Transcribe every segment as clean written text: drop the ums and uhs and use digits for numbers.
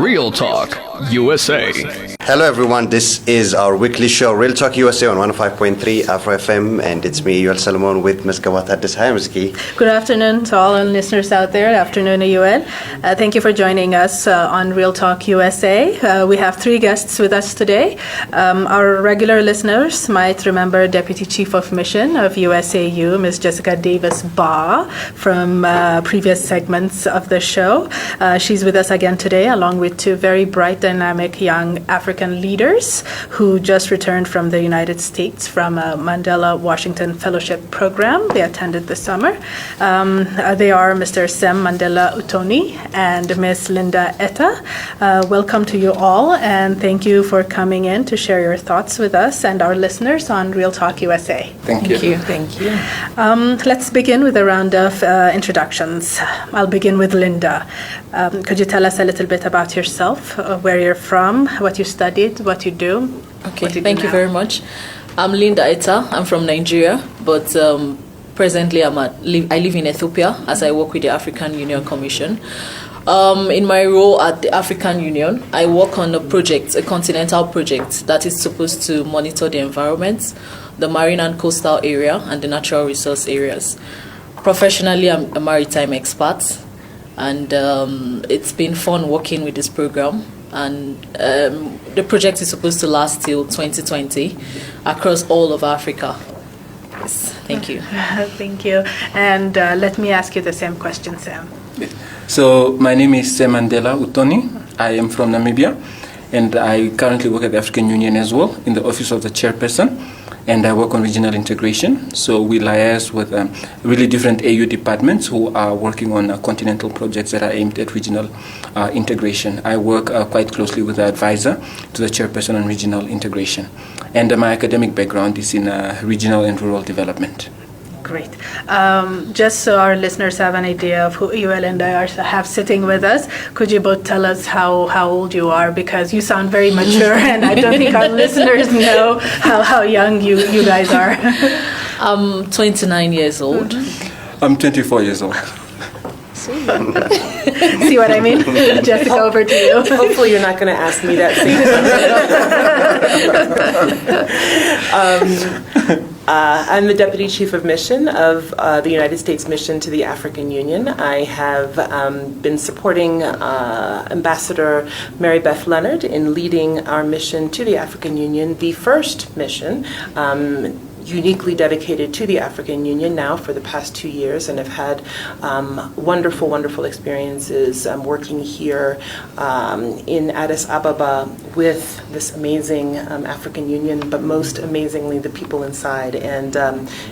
RealTalk USA. Hello everyone, this is our weekly show, RealTalk USA on 105.3 Afro FM, and it's me, Yuel Salomon, with Ms. Gawatadis. Hi, Ms. Ki. Good afternoon to all our listeners out there. Good afternoon, Yuel. Thank you for joining us on RealTalk USA. We have three guests with us today. Our regular listeners might remember Deputy Chief of Mission of USAU, Ms. Jessica Davis-Barr, from previous segments of the show. She's with us again today, along with two very bright, dynamic young African leaders who just returned from the United States from a Mandela Washington Fellowship program they attended this summer. They are Mr. Sem Mandela Uutoni and Ms. Linda Etta. Welcome to you all, and thank you for coming in to share your thoughts with us and our listeners on RealTalk USA. Thank you. Let's begin with a round of introductions. I'll begin with Linda. Could you tell us a little bit about yourself, where you're from, what you studied, what you do? Okay, thank you very much. I'm Linda Etta. I'm from Nigeria, but presently I live in Ethiopia as I work with the African Union Commission. In my role at the African Union, I work on a continental project that is supposed to monitor the environment, the marine and coastal area, and the natural resource areas. Professionally, I'm a maritime expert, and it's been fun working with this program. And the project is supposed to last till 2020 across all of Africa. Yes, thank you. Thank you. And let me ask you the same question, Sam. So my name is Sem Mandela Uutoni. I am from Namibia, and I currently work at the African Union as well in the office of the chairperson, and I work on regional integration. So we liaise with really different AU departments who are working on continental projects that are aimed at regional integration. I work quite closely with the advisor to the chairperson on regional integration. And my academic background is in regional and rural development. Great. Just so our listeners have an idea of who Yuel and I have sitting with us, could you both tell us how old you are? Because you sound very mature, and I don't think our listeners know how young you guys are. I'm 29 years old. I'm 24 years old. See what I mean? Jessica, over to you. Hopefully you're not going to ask me that same I'm the Deputy Chief of Mission of the United States Mission to the African Union. I have been supporting Ambassador Mary Beth Leonard in leading our mission to the African Union, the first mission uniquely dedicated to the African Union now for the past 2 years, and have had wonderful experiences working here in Addis Ababa with this amazing African Union, but most amazingly the people inside. And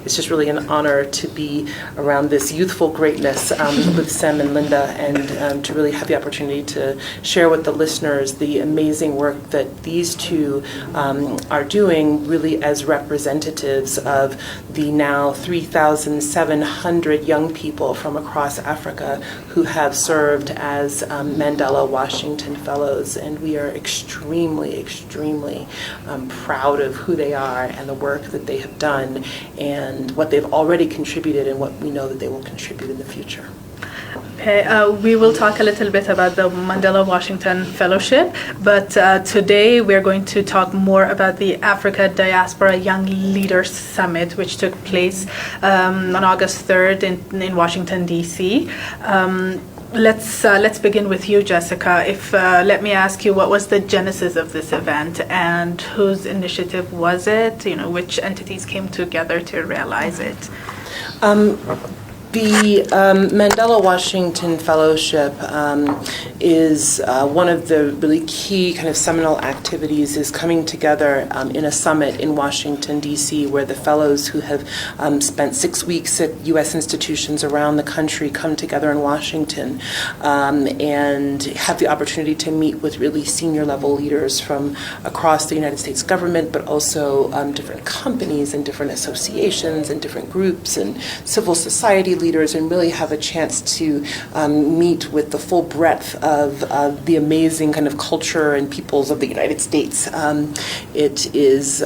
it's just really an honor to be around this youthful greatness with Sem and Linda, and to really have the opportunity to share with the listeners the amazing work that these two are doing, really as representatives of the now 3,700 young people from across Africa who have served as Mandela Washington Fellows. And we are extremely proud of who they are and the work that they have done and what they've already contributed and what we know that they will contribute in the future. Okay, we will talk a little bit about the Mandela Washington Fellowship, but today we're going to talk more about the Africa Diaspora Young Leaders Summit, which took place on August 3rd in Washington, D.C. Let's begin with you, Jessica. Let me ask you, what was the genesis of this event, and whose initiative was it? Which entities came together to realize it? The Mandela Washington Fellowship is one of the really key kind of seminal activities is coming together in a summit in Washington, D.C., where the fellows who have spent 6 weeks at U.S. institutions around the country come together in Washington and have the opportunity to meet with really senior level leaders from across the United States government, but also different companies and different associations and different groups and civil society leaders and really have a chance to meet with the full breadth of the amazing kind of culture and peoples of the United States. It is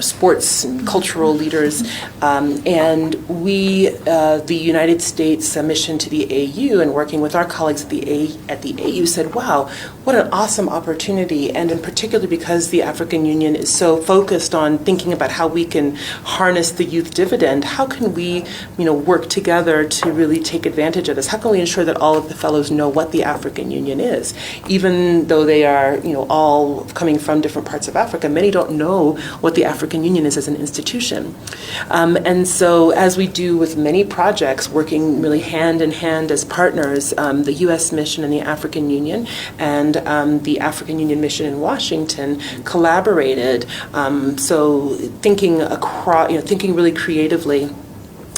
sports and cultural leaders, and we, the United States mission to the AU, and working with our colleagues at the AU, said, wow, what an awesome opportunity, and in particular because the African Union is so focused on thinking about how we can harness the youth dividend, how can we work together to really take advantage of this? How can we ensure that all of the fellows know what the African Union is? Even though they are all coming from different parts of Africa, many don't know what the African Union is as an institution. And so as we do with many projects, working really hand in hand as partners, the U.S. mission and the African Union and the African Union mission in Washington collaborated. So thinking across, thinking really creatively,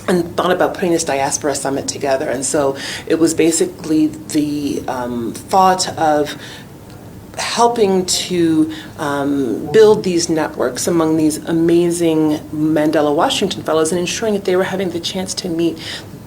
and thought about putting this Diaspora Summit together. And so it was basically the thought of helping to build these networks among these amazing Mandela Washington Fellows and ensuring that they were having the chance to meet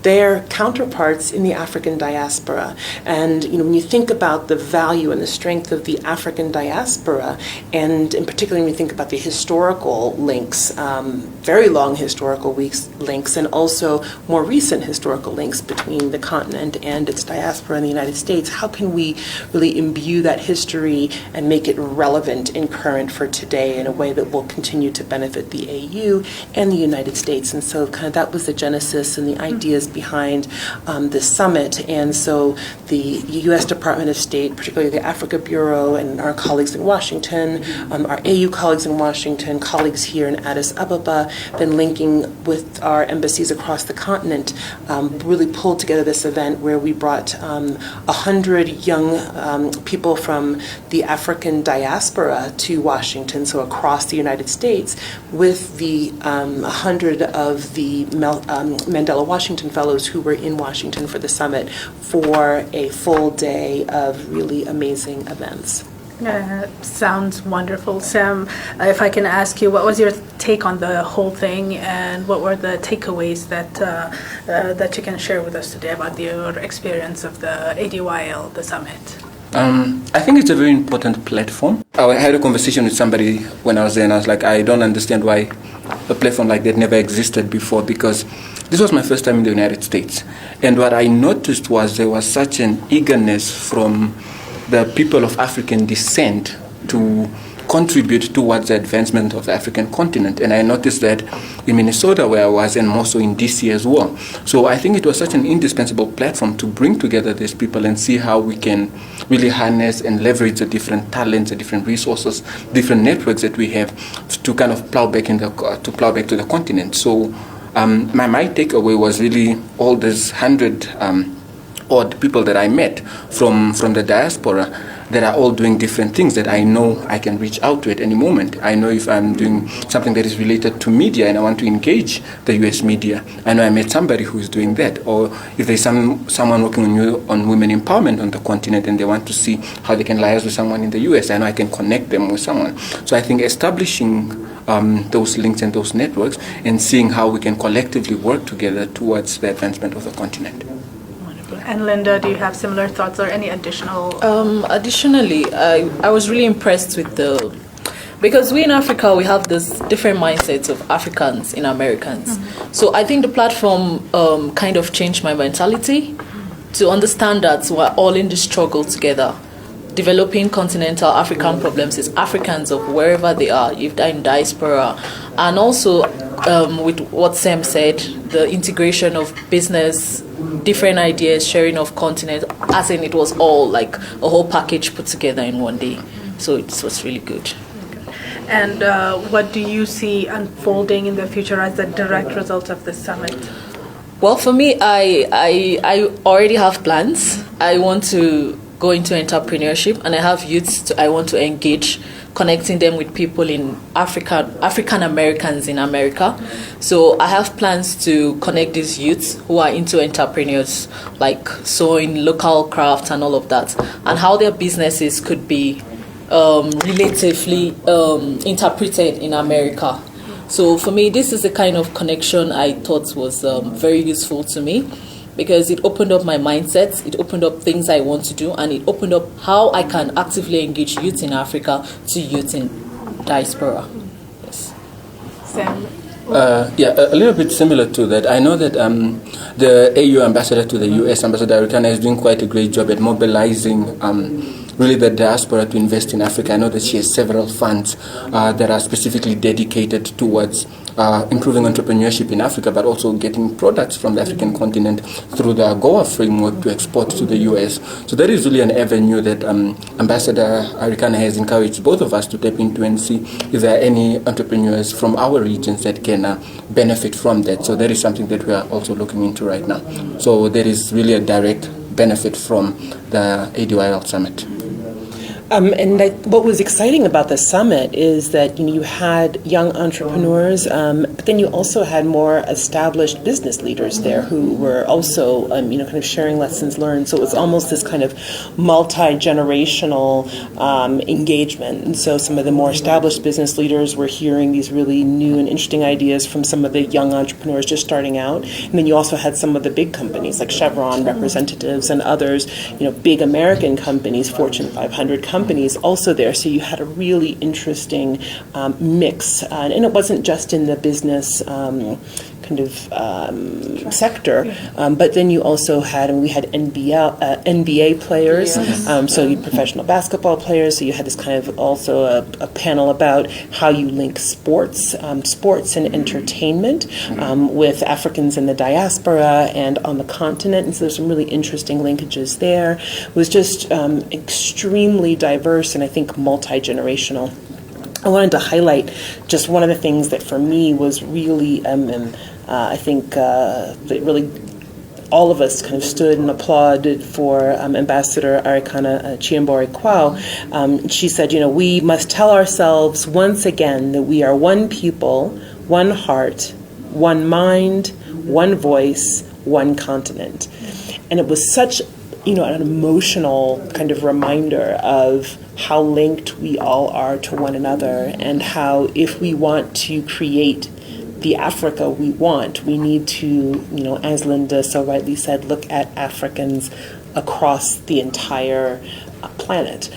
their counterparts in the African diaspora. And when you think about the value and the strength of the African diaspora, and in particular when you think about the historical links, very long historical links, and also more recent historical links between the continent and its diaspora in the United States, how can we really imbue that history and make it relevant and current for today in a way that will continue to benefit the AU and the United States? And so kind of that was the genesis and the ideas behind this summit. And so the U.S. Department of State, particularly the Africa Bureau and our colleagues in Washington, our AU colleagues in Washington, colleagues here in Addis Ababa, then linking with our embassies across the continent, really pulled together this event where we brought 100 young people from the African diaspora to Washington, so across the United States, with the 100 of the Mandela Washington Fellows who were in Washington for the summit for a full day of really amazing events. Sounds wonderful. Sem, if I can ask you, what was your take on the whole thing, and what were the takeaways that you can share with us today about your experience of the ADYL, the summit? I think it's a very important platform. I had a conversation with somebody when I was there, and I was like, I don't understand why a platform like that never existed before, because this was my first time in the United States. And what I noticed was there was such an eagerness from the people of African descent to contribute towards the advancement of the African continent. And I noticed that in Minnesota, where I was, and also in DC as well. So I think it was such an indispensable platform to bring together these people and see how we can really harness and leverage the different talents, the different resources, different networks that we have to kind of plow back to the continent. So my takeaway was really all these 100 odd people that I met from the diaspora that are all doing different things that I know I can reach out to at any moment. I know if I'm doing something that is related to media and I want to engage the US media, I know I met somebody who is doing that. Or if there's someone working on women empowerment on the continent and they want to see how they can liaise with someone in the US, I know I can connect them with someone. So I think establishing those links and those networks and seeing how we can collectively work together towards the advancement of the continent. And Linda, do you have similar thoughts or any additional? Additionally, I was really impressed with because we in Africa, we have this different mindsets of Africans and Americans. Mm-hmm. So I think the platform kind of changed my mentality to understand that we're all in this struggle together. Developing continental African problems is Africans of wherever they are, if they're in diaspora. And also with what Sem said, the integration of business, different ideas, sharing of continent, as in it was all like a whole package put together in one day. So it was really good. And what do you see unfolding in the future as a direct result of this summit? Well, for me, I already have plans. I want to go into entrepreneurship, and I have youths I want to engage, connecting them with people in African Americans in America. So I have plans to connect these youths who are into entrepreneurs, like sewing, local crafts and all of that, and how their businesses could be relatively interpreted in America. So for me, this is the kind of connection I thought was very useful to me, because it opened up my mindset, it opened up things I want to do, and it opened up how I can actively engage youth in Africa to youth in diaspora. Yes. Sam? A little bit similar to that. I know that the AU ambassador to the US, Ambassador Arikana, is doing quite a great job at mobilizing really the diaspora to invest in Africa. I know that she has several funds that are specifically dedicated towards improving entrepreneurship in Africa, but also getting products from the African continent through the AGOA framework to export to the US. So that is really an avenue that Ambassador Arikana has encouraged both of us to tap into and see if there are any entrepreneurs from our regions that can benefit from that. So that is something that we are also looking into right now. So there is really a direct benefit from the ADYL Summit. What was exciting about the summit is that you had young entrepreneurs, but then you also had more established business leaders there who were also, kind of sharing lessons learned. So it was almost this kind of multi-generational engagement. And so some of the more established business leaders were hearing these really new and interesting ideas from some of the young entrepreneurs just starting out. And then you also had some of the big companies like Chevron representatives and others, big American companies, Fortune 500 companies also there. So you had a really interesting mix. And it wasn't just in the business sector, but then you also had, and we had NBA players, so you professional basketball players, so you had this kind of also a panel about how you link sports and entertainment with Africans in the diaspora and on the continent, and so there's some really interesting linkages there. It was just extremely diverse and I think multi-generational. I wanted to highlight just one of the things that for me was really I think that really all of us kind of stood and applauded for Ambassador Arikana Chiambori Kwao. She said, we must tell ourselves once again that we are one people, one heart, one mind, one voice, one continent. And it was such an emotional kind of reminder of how linked we all are to one another, and how if we want to create the Africa we want, we need to, as Linda so rightly said, look at Africans across the entire planet.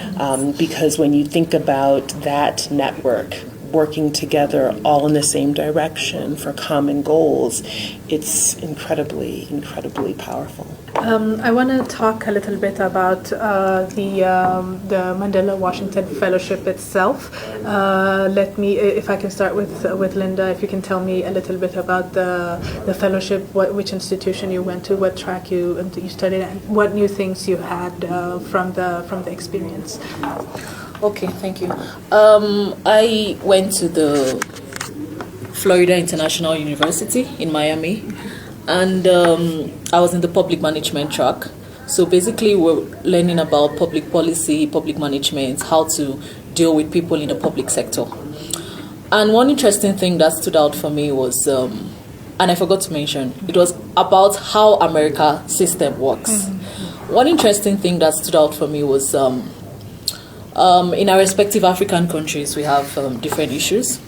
Because when you think about that network working together all in the same direction for common goals, it's incredibly, incredibly powerful. I want to talk a little bit about the Mandela Washington Fellowship itself. Let me, if I can start with Linda, if you can tell me a little bit about the fellowship, which institution you went to, what track you studied, and what new things you had from the experience. Okay, thank you. I went to the Florida International University in Miami, and I was in the public management track. So basically we're learning about public policy, public management, how to deal with people in the public sector. And one interesting thing that stood out for me was, and I forgot to mention, it was about how America system works. Mm-hmm. One interesting thing that stood out for me was in our respective African countries, we have different issues.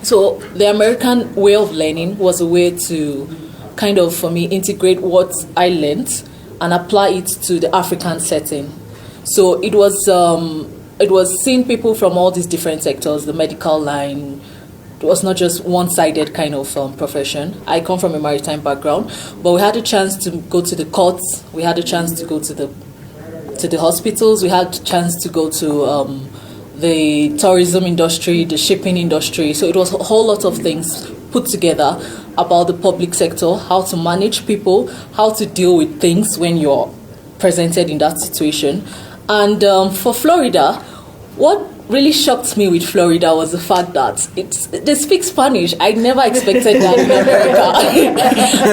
So the American way of learning was a way to kind of, for me, integrate what I learned and apply it to the African setting. So it was seeing people from all these different sectors, the medical line. It was not just one-sided kind of profession. I come from a maritime background, but we had a chance to go to the courts. We had a chance to go to the hospitals. We had a chance to go to the tourism industry, the shipping industry. So it was a whole lot of things put together about the public sector, how to manage people, how to deal with things when you're presented in that situation. And for Florida, what really shocked me with Florida was the fact that they speak Spanish. I never expected that in America.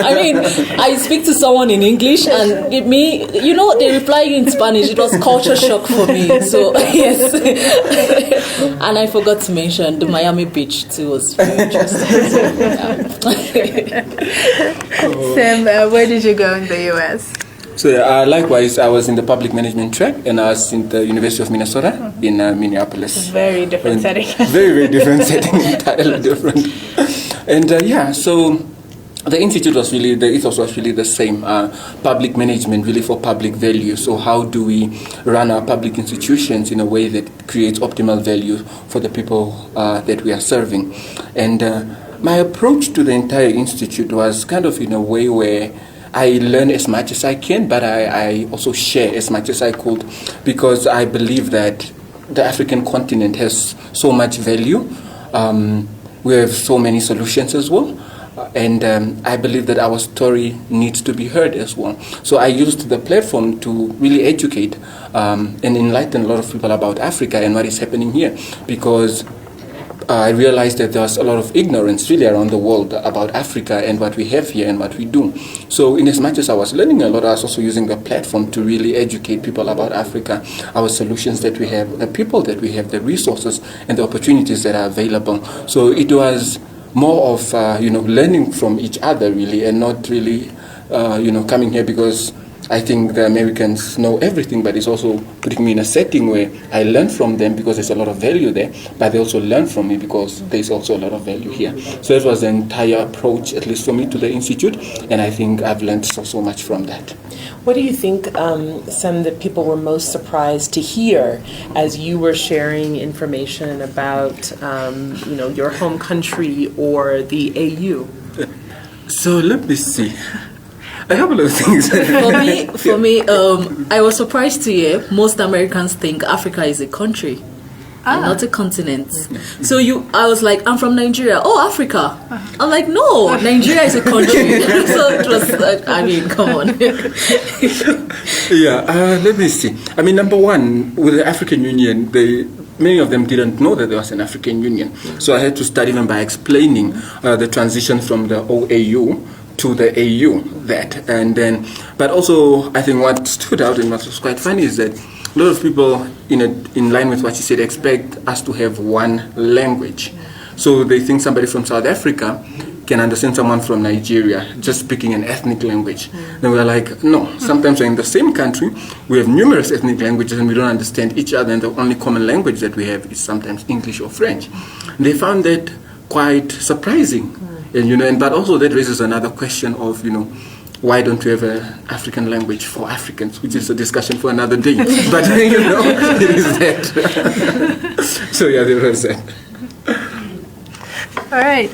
I mean, I speak to someone in English and they reply in Spanish. It was culture shock for me. So, yes. And I forgot to mention the Miami Beach too was very interesting. Sem, where did you go in the U.S.? So likewise, I was in the public management track, and I was in the University of Minnesota in Minneapolis. Very different setting. Very different setting, entirely different. And so the institute was really, the ethos was really the same. Public management, really for public value. So how do we run our public institutions in a way that creates optimal value for the people that we are serving? And my approach to the entire institute was kind of in a way where I learn as much as I can, but I also share as much as I could, because I believe that the African continent has so much value. We have so many solutions as well. And I believe that our story needs to be heard as well. So I used the platform to really educate and enlighten a lot of people about Africa and what is happening here, because I realized that there was a lot of ignorance really around the world about Africa and what we have here and what we do. So in as much as I was learning a lot, I was also using the platform to really educate people about Africa, our solutions that we have, the people that we have, the resources and the opportunities that are available. So it was more of learning from each other really, and not really coming here because I think the Americans know everything, but it's also putting me in a setting where I learn from them because there's a lot of value there, but they also learn from me because there's also a lot of value here. So that was the entire approach, at least for me, to the Institute, and I think I've learned so much from that. What do you think, Sem, that people were most surprised to hear as you were sharing information about, your home country or the AU? So let me see. A couple of things. For me, I was surprised to hear most Americans think Africa is a country, not a continent. So I was like, I'm from Nigeria. Oh, Africa. I'm like, no, Nigeria is a country. So it was, come on. Let me see. I mean, number one, with the African Union, many of them didn't know that there was an African Union. So I had to start even by explaining the transition from the OAU to the AU, but also I think what stood out and what was quite funny is that a lot of people, in line with what you said, expect us to have one language. So they think somebody from South Africa can understand someone from Nigeria just speaking an ethnic language. Then we're like, no, sometimes we're in the same country, we have numerous ethnic languages and we don't understand each other, and the only common language that we have is sometimes English or French. And they found that quite surprising. And but also that raises another question of, why don't we have an African language for Africans, which is a discussion for another day. But, it is that. So, there was that. All right.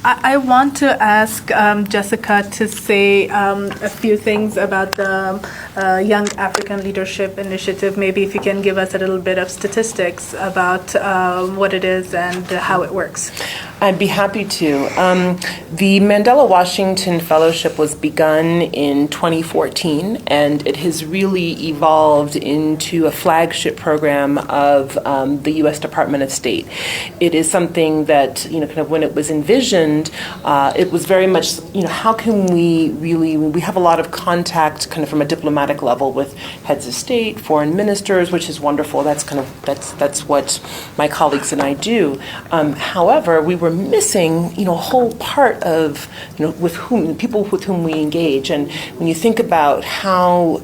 I want to ask Jessica to say a few things about the Young African Leadership Initiative. Maybe if you can give us a little bit of statistics about what it is and how it works. I'd be happy to. The Mandela Washington Fellowship was begun in 2014, and it has really evolved into a flagship program of the U.S. Department of State. It is something that, kind of when it was envisioned, it was very much, how can we have a lot of contact kind of from a diplomatic level with heads of state, foreign ministers, which is wonderful. That's what my colleagues and I do. However, we were missing, a whole part of, people with whom we engage. And when you think about how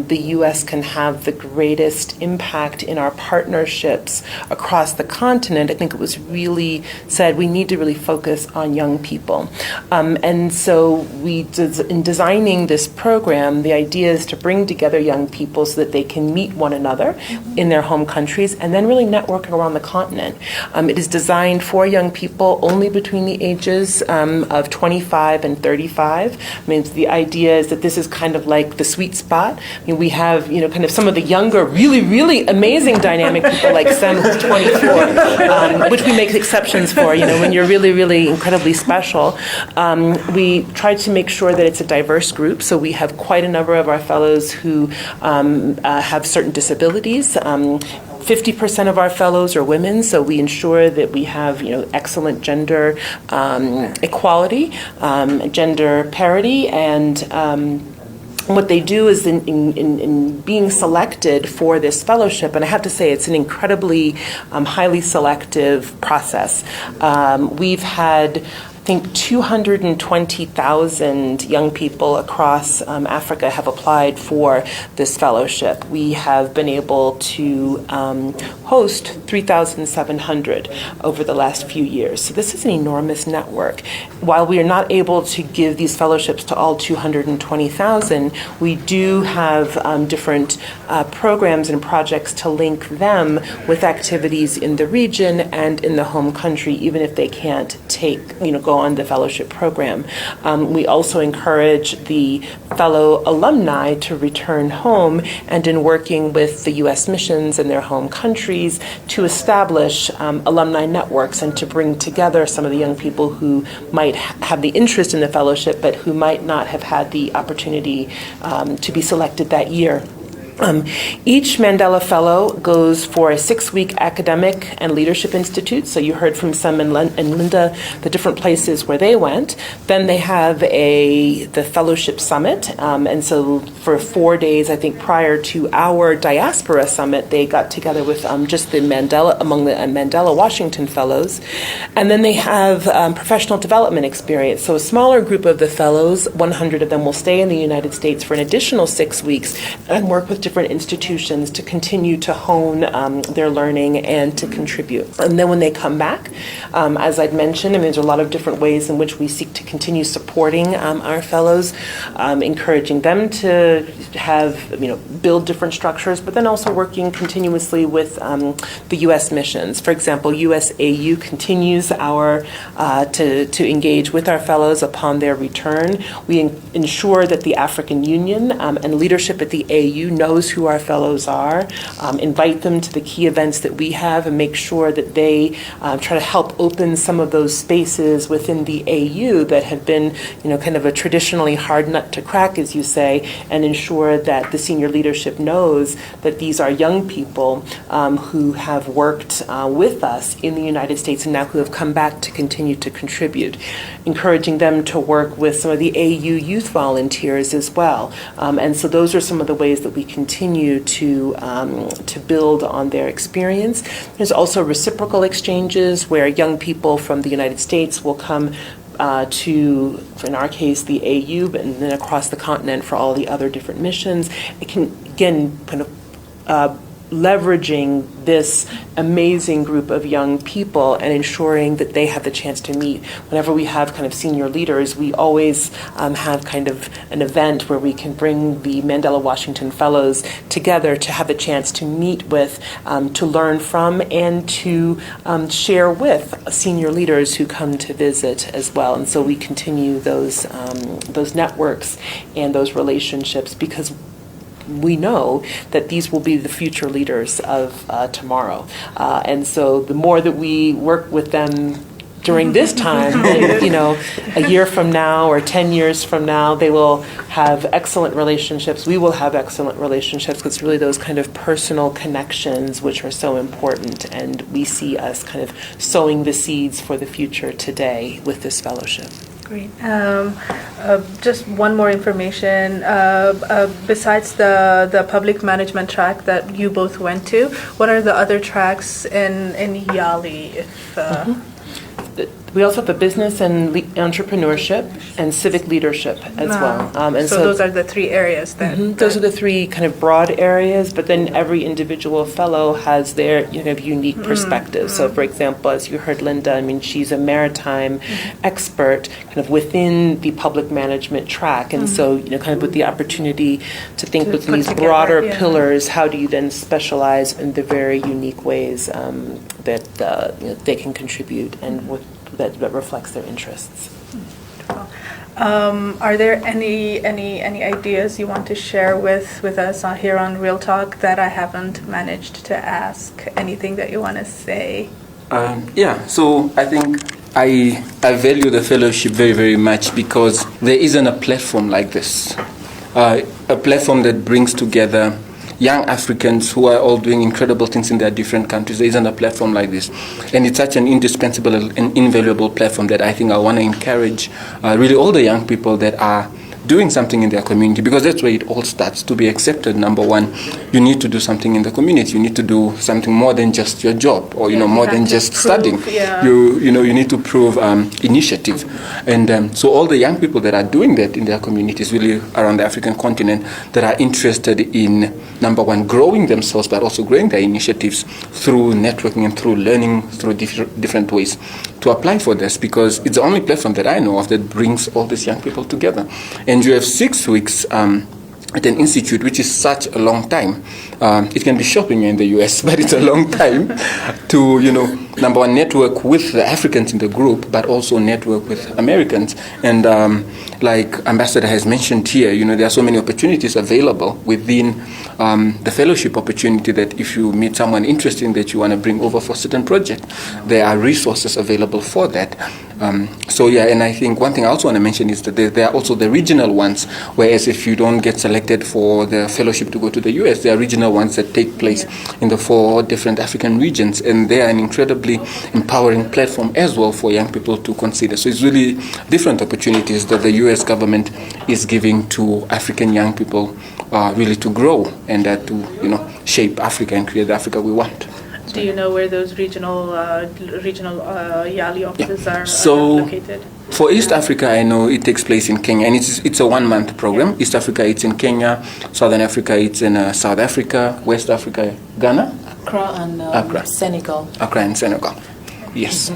the U.S. can have the greatest impact in our partnerships across the continent, I think it was really said we need to really focus on young people. And so in designing this program, the idea is to bring together young people so that they can meet one another in their home countries and then really network around the continent. It is designed for young people only between the ages of 25 and 35. I mean, the idea is that this is kind of like the sweet spot. I mean, we have, kind of some of the younger, really, really amazing dynamic people like Sem, who's 24, which we make exceptions for, when you're really, really incredibly special. We try to make sure that it's a diverse group, so we have quite a number of our fellows who have certain disabilities. 50% of our fellows are women, so we ensure that we have, excellent gender equality, gender parity, and what they do is in being selected for this fellowship, and I have to say it's an incredibly highly selective process. We've had, I think 220,000 young people across Africa have applied for this fellowship. We have been able to host 3,700 over the last few years. So this is an enormous network. While we are not able to give these fellowships to all 220,000, we do have different programs and projects to link them with activities in the region and in the home country, even if they can't go on the fellowship program. We also encourage the fellow alumni to return home, and in working with the U.S. missions in their home countries to establish alumni networks and to bring together some of the young people who might have the interest in the fellowship but who might not have had the opportunity to be selected that year. Each Mandela Fellow goes for a 6-week academic and leadership institute. So you heard from Sem and Linda the different places where they went. Then they have the Fellowship Summit. And so for 4 days, I think prior to our Diaspora Summit, they got together with just the Mandela Washington Fellows. And then they have professional development experience. So a smaller group of the fellows, 100 of them, will stay in the United States for an additional 6 weeks and work with different institutions to continue to hone their learning and to contribute. And then when they come back, as I'd mentioned, there's a lot of different ways in which we seek to continue supporting our fellows, encouraging them to build different structures, but then also working continuously with the U.S. missions. For example, USAU continues to engage with our fellows upon their return. We ensure that the African Union and leadership at the AU knows who our fellows are, invite them to the key events that we have, and make sure that they try to help open some of those spaces within the AU that have been, kind of a traditionally hard nut to crack, as you say, and ensure that the senior leadership knows that these are young people who have worked with us in the United States and now who have come back to continue to contribute, encouraging them to work with some of the AU youth volunteers as well. And so those are some of the ways that we continue to build on their experience. There's also reciprocal exchanges where young people from the United States will come to, in our case, the AU, but and then across the continent for all the other different missions. It can, again, kind of leveraging this amazing group of young people and ensuring that they have the chance to meet. Whenever we have kind of senior leaders, we always have kind of an event where we can bring the Mandela Washington Fellows together to have the chance to meet with, to learn from, and to share with senior leaders who come to visit as well. And so we continue those networks and those relationships because we know that these will be the future leaders of tomorrow. And so the more that we work with them during this time, a year from now or 10 years from now, they will have excellent relationships. We will have excellent relationships because it's really those kind of personal connections which are so important. And we see us kind of sowing the seeds for the future today with this fellowship. Great. Just one more information. Besides the public management track that you both went to, what are the other tracks in YALI? We also have a business and entrepreneurship and civic leadership as well. And so those are the three areas then? Those are the three kind of broad areas, but then every individual fellow has their unique perspective. So for example, as you heard Linda, she's a maritime expert kind of within the public management track. And so, kind of with the opportunity to think with these broader pillars, how do you then specialize in the very unique ways that they can contribute and that reflects their interests. Are there any ideas you want to share with us here on Real Talk that I haven't managed to ask? Anything that you want to say? So I think I value the fellowship very, very much because there isn't a platform like this. A platform that brings together young Africans who are all doing incredible things in their different countries. There isn't a platform like this. And it's such an indispensable and invaluable platform that I think I want to encourage really all the young people that are doing something in their community, because that's where it all starts. To be accepted, number one, you need to do something in the community. You need to do something more than just your job, or more than just studying. Yeah. You need to prove initiative, and so all the young people that are doing that in their communities, really around the African continent, that are interested in, number one, growing themselves, but also growing their initiatives through networking and through learning through different ways, to apply for this, because it's the only platform that I know of that brings all these young people together. And you have 6 weeks at an institute, which is such a long time. It can be shopping in the US, but it's a long time to, number one, network with the Africans in the group, but also network with Americans. And like Ambassador has mentioned here, there are so many opportunities available within the fellowship opportunity, that if you meet someone interesting that you want to bring over for a certain project, there are resources available for that. And I think one thing I also want to mention is that there are also the regional ones, whereas if you don't get selected for the fellowship to go to the US, there are regional ones that take place in the 4 different African regions, and they are an incredibly empowering platform as well for young people to consider. So it's really different opportunities that the US government is giving to African young people, really to grow and to shape Africa and create the Africa we want. Do you know where those regional YALI offices are located? For East Africa, I know it takes place in Kenya, and it's a 1-month program. East Africa, it's in Kenya. Southern Africa, it's in South Africa. West Africa, Ghana? Accra and Senegal. Accra and Senegal, yes.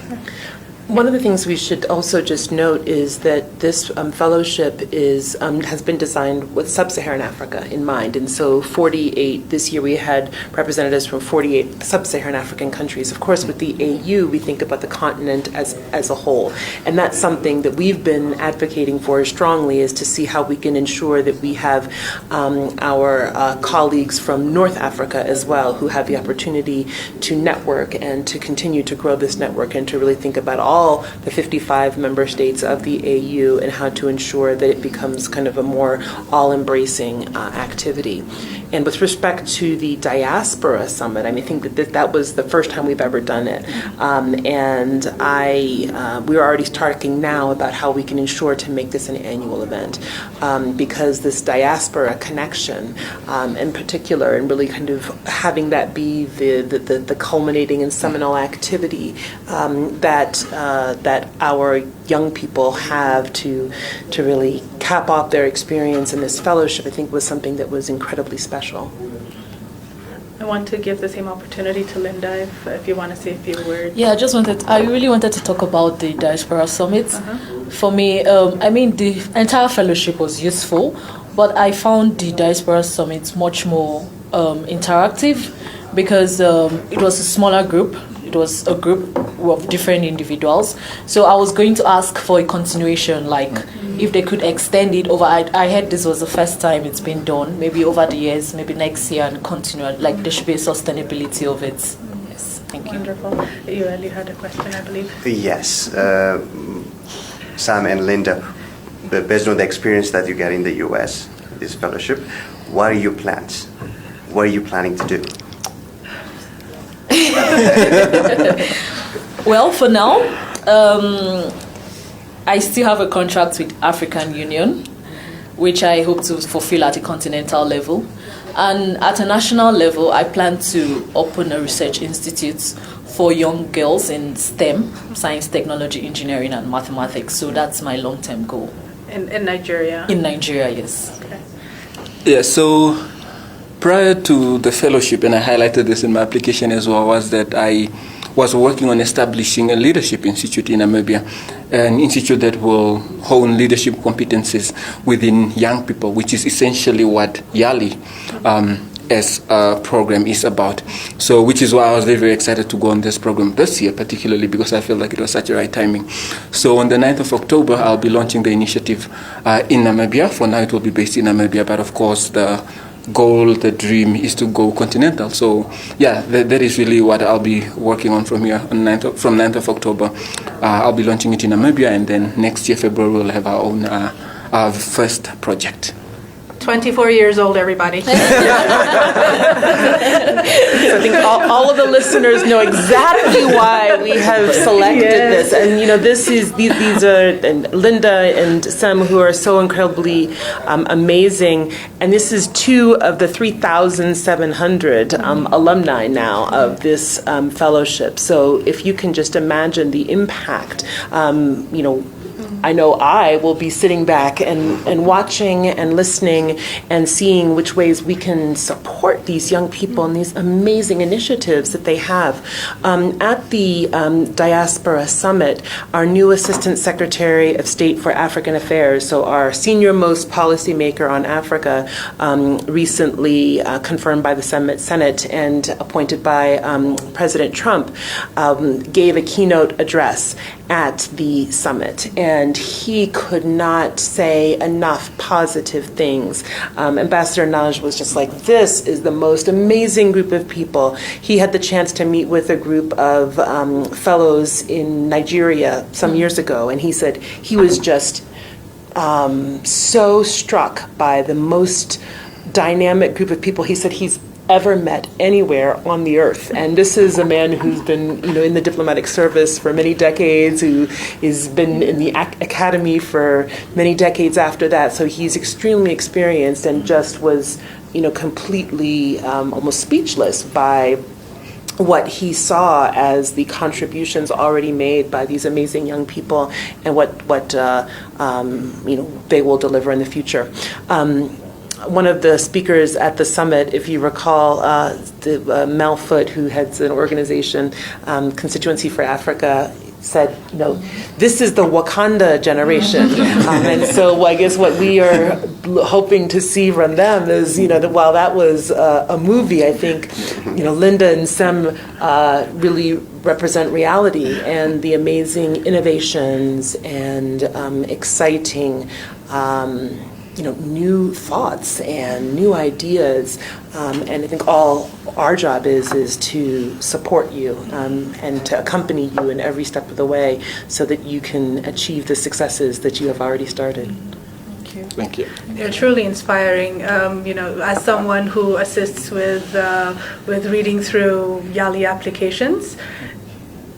One of the things we should also just note is that this fellowship has been designed with sub-Saharan Africa in mind, and so 48, this year we had representatives from 48 sub-Saharan African countries. Of course, with the AU, we think about the continent as a whole, and that's something that we've been advocating for strongly, is to see how we can ensure that we have our colleagues from North Africa as well, who have the opportunity to network and to continue to grow this network, and to really think about all the 55 member states of the AU and how to ensure that it becomes kind of a more all-embracing activity. And with respect to the Diaspora Summit, I think that was the first time we've ever done it. We're already talking now about how we can ensure to make this an annual event, because this diaspora connection, in particular, and really kind of having that be the culminating and seminal activity that our young people have to really cap off their experience in this fellowship, I think was something that was incredibly special. I want to give the same opportunity to Linda if you want to say a few words. Yeah, I really wanted to talk about the Diaspora Summit. For me, the entire fellowship was useful, but I found the Diaspora Summit much more interactive, because it was a smaller group. It was a group of different individuals. So I was going to ask for a continuation, like if they could extend it over. I heard this was the first time it's been done, maybe over the years, maybe next year, and continue. Like there should be a sustainability of it. Yes, thank you. Wonderful. You had a question, I believe. Yes. Sam and Linda, based on the experience that you get in the US, this fellowship, what are your plans? What are you planning to do? Well, for now, I still have a contract with African Union, which I hope to fulfill at a continental level. And at a national level, I plan to open a research institute for young girls in STEM, science, technology, engineering, and mathematics. So that's my long-term goal. In Nigeria? In Nigeria, yes. Okay. Yeah, so prior to the fellowship, and I highlighted this in my application as well, was that I was working on establishing a leadership institute in Namibia, an institute that will hone leadership competencies within young people, which is essentially what YALI as a program is about. So, which is why I was very, very excited to go on this program this year, particularly because I feel like it was such a right timing. So on the 9th of October, I'll be launching the initiative in Namibia. For now, it will be based in Namibia, but of course, the goal, the dream is to go continental. So yeah, that is really what I'll be working on from here on from 9th of October. I'll be launching it in Namibia, and then next year, February, we'll have our own our first project. 24 years old, everybody. So I think all of the listeners know exactly why we have selected this. And, these are and Linda and Sem, who are so incredibly amazing. And this is 2 of the 3,700 alumni now of this fellowship. So if you can just imagine the impact, I know I will be sitting back and watching and listening and seeing which ways we can support these young people and these amazing initiatives that they have. At the Diaspora Summit, our new Assistant Secretary of State for African Affairs, so our senior-most policymaker on Africa, recently confirmed by the Senate and appointed by President Trump, gave a keynote address at the summit, and he could not say enough positive things. Ambassador Naj was just like, this is the most amazing group of people. He had the chance to meet with a group of fellows in Nigeria some years ago, and he said he was just so struck by the most dynamic group of people he said he's ever met anywhere on the earth. And this is a man who's been, in the diplomatic service for many decades, who has been in the academy for many decades after that. So he's extremely experienced and just was, completely almost speechless by what he saw as the contributions already made by these amazing young people and what they will deliver in the future. One of the speakers at the summit, if you recall, Mel Foote, who heads an organization, Constituency for Africa, said, this is the Wakanda generation. And so I guess what we are hoping to see from them is, that while that was a movie, I think, Linda and Sem really represent reality and the amazing innovations and exciting new thoughts and new ideas, and I think all our job is to support you and to accompany you in every step of the way so that you can achieve the successes that you have already started. Thank you. They're truly inspiring. As someone who assists with reading through YALI applications,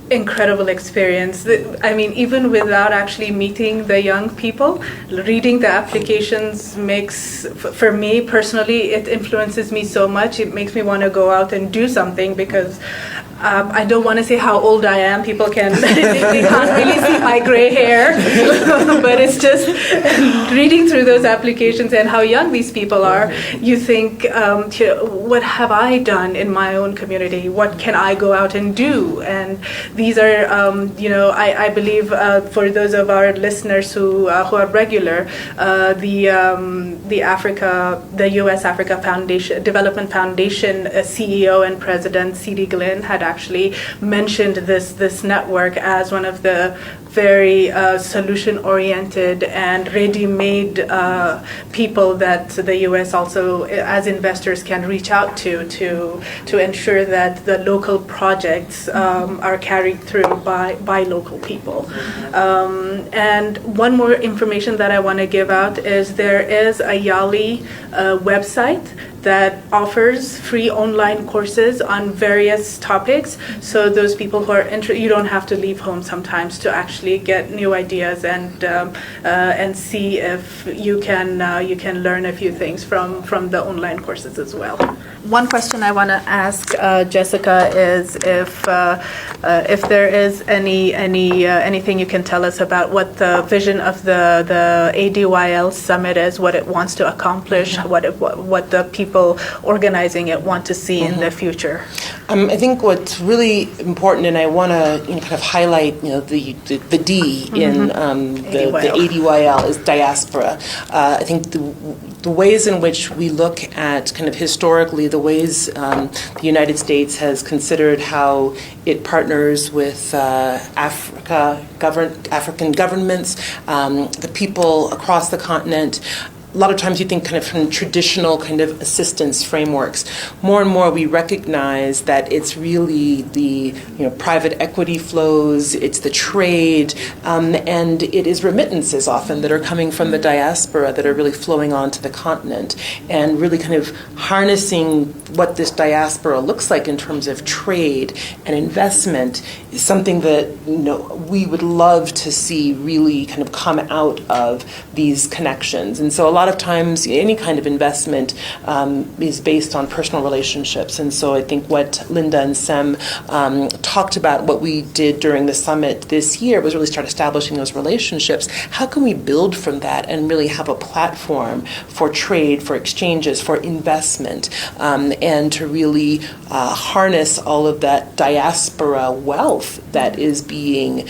incredible experience. I mean, even without actually meeting the young people, reading the applications makes, for me personally, it influences me so much. It makes me want to go out and do something because I don't want to say how old I am. People can, they can't really see my gray hair, but it's just reading through those applications and how young these people are. You think, what have I done in my own community? What can I go out and do? And these are, I believe for those of our listeners who are regular, the U.S. Africa Foundation, Development Foundation CEO and President C.D. Glynn had actually mentioned this network as one of the very solution-oriented and ready-made people that the U.S. also, as investors, can reach out to ensure that the local projects are carried through by local people. And one more information that I want to give out is there is a YALI website that offers free online courses on various topics. So those people who are interested, you don't have to leave home sometimes to actually get new ideas and see if you can learn a few things from the online courses as well. One question I want to ask Jessica is if there is anything you can tell us about what the vision of the ADYL summit is, what it wants to accomplish, what the people organizing it want to see in the future. I think what's really important, and I want to kind of highlight, the D in the ADYL is diaspora. I think the ways in which we look at kind of historically the ways the United States has considered how it partners with African governments, the people across the continent, a lot of times you think kind of from traditional kind of assistance frameworks. More and more we recognize that it's really the private equity flows, it's the trade, and it is remittances often that are coming from the diaspora that are really flowing onto the continent, and really kind of harnessing what this diaspora looks like in terms of trade and investment is something that we would love to see really kind of come out of these connections. And so a lot of times any kind of investment is based on personal relationships. And so I think what Linda and Sem talked about, what we did during the summit this year, was really start establishing those relationships. How can we build from that and really have a platform for trade, for exchanges, for investment, and to really harness all of that diaspora wealth that is being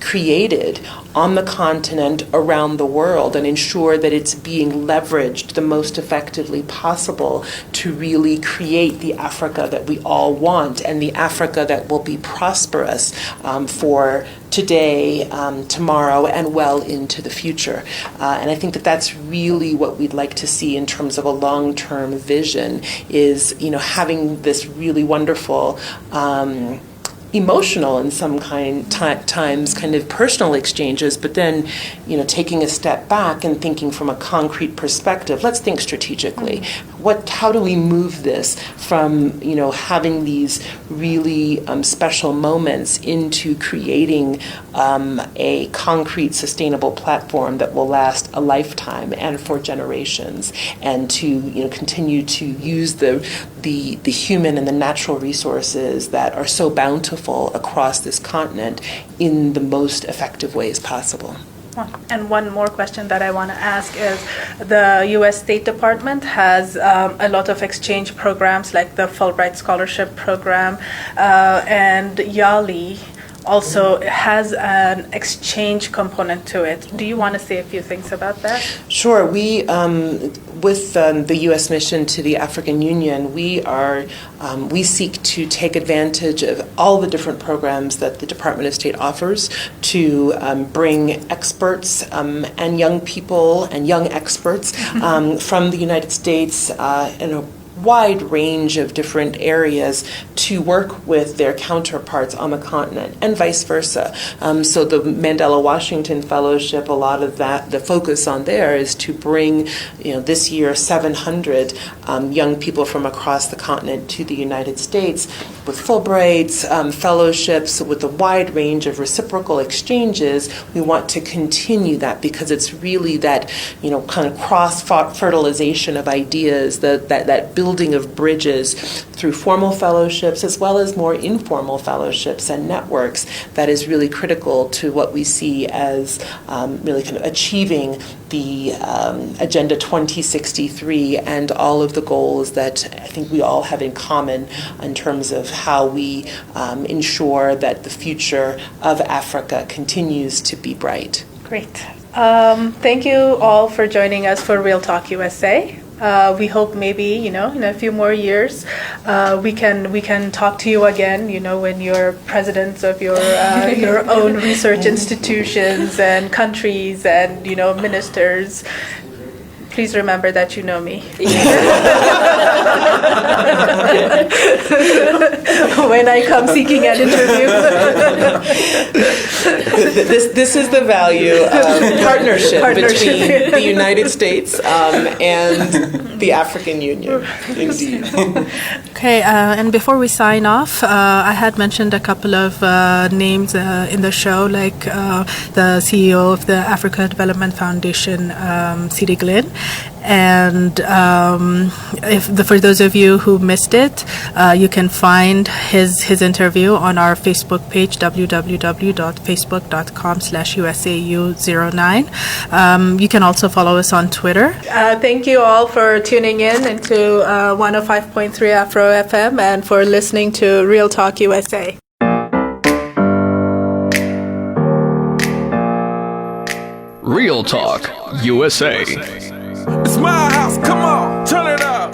created on the continent, around the world, and ensure that it's being leveraged the most effectively possible to really create the Africa that we all want, and the Africa that will be prosperous for today, tomorrow, and well into the future. And I think that that's really what we'd like to see in terms of a long-term vision, is having this really wonderful emotional in some times kind of personal exchanges, but then taking a step back and thinking from a concrete perspective. Let's think strategically. How do we move this from having these really special moments into creating a concrete, sustainable platform that will last a lifetime and for generations, and to continue to use the human and the natural resources that are so bountiful across this continent in the most effective ways possible. And one more question that I want to ask is, the U.S. State Department has a lot of exchange programs like the Fulbright Scholarship Program, and YALI also has an exchange component to it. Do you want to say a few things about that? Sure. We, with the U.S. mission to the African Union, we seek to take advantage of all the different programs that the Department of State offers to bring experts and young people and young experts from the United States in a wide range of different areas to work with their counterparts on the continent, and vice versa. So the Mandela Washington Fellowship, a lot of that, the focus on there is to bring, this year 700 young people from across the continent to the United States with Fulbrights, fellowships, with a wide range of reciprocal exchanges. We want to continue that because it's really that, kind of cross-fertilization of ideas, that building of bridges through formal fellowships as well as more informal fellowships and networks that is really critical to what we see as really kind of achieving the Agenda 2063 and all of the goals that I think we all have in common in terms of how we ensure that the future of Africa continues to be bright. Great. Thank you all for joining us for Real Talk USA. We hope maybe, in a few more years, we can talk to you again, when you're presidents of your own research institutions and countries and, ministers. Please remember that you know me. When I come seeking an interview. This is the value of partnership between the United States and the African Union. Indeed. Okay, and before we sign off, I had mentioned a couple of names in the show, like the CEO of the Africa Development Foundation, C.D. Glynn. And for those of you who missed it, you can find his interview on our Facebook page, www.facebook.com/USAU09. You can also follow us on Twitter. Thank you all for tuning in into 105.3 Afro FM and for listening to Real Talk USA. Real Talk USA. It's my house, come on, turn it up.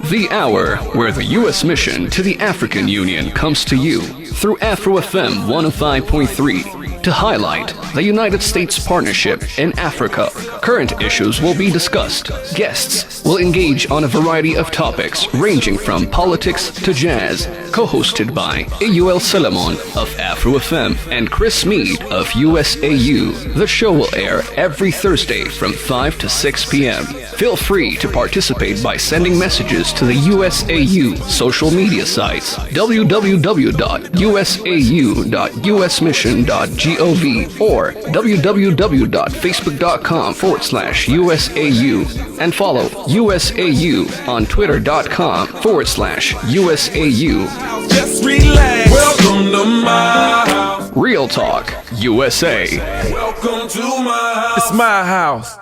The hour where the U.S. mission to the African Union comes to you through Afro FM 105.3. to highlight the United States partnership in Africa. Current issues will be discussed. Guests will engage on a variety of topics ranging from politics to jazz. Co-hosted by AUL Solomon of Afro FM and Chris Mead of USAU. The show will air every Thursday from 5 to 6 p.m. Feel free to participate by sending messages to the USAU social media sites www.usau.usmission.gov or www.facebook.com/USAU and follow USAU on twitter.com/USAU. Just relax. Welcome to my house. Real Talk USA. Welcome to my house. It's my house.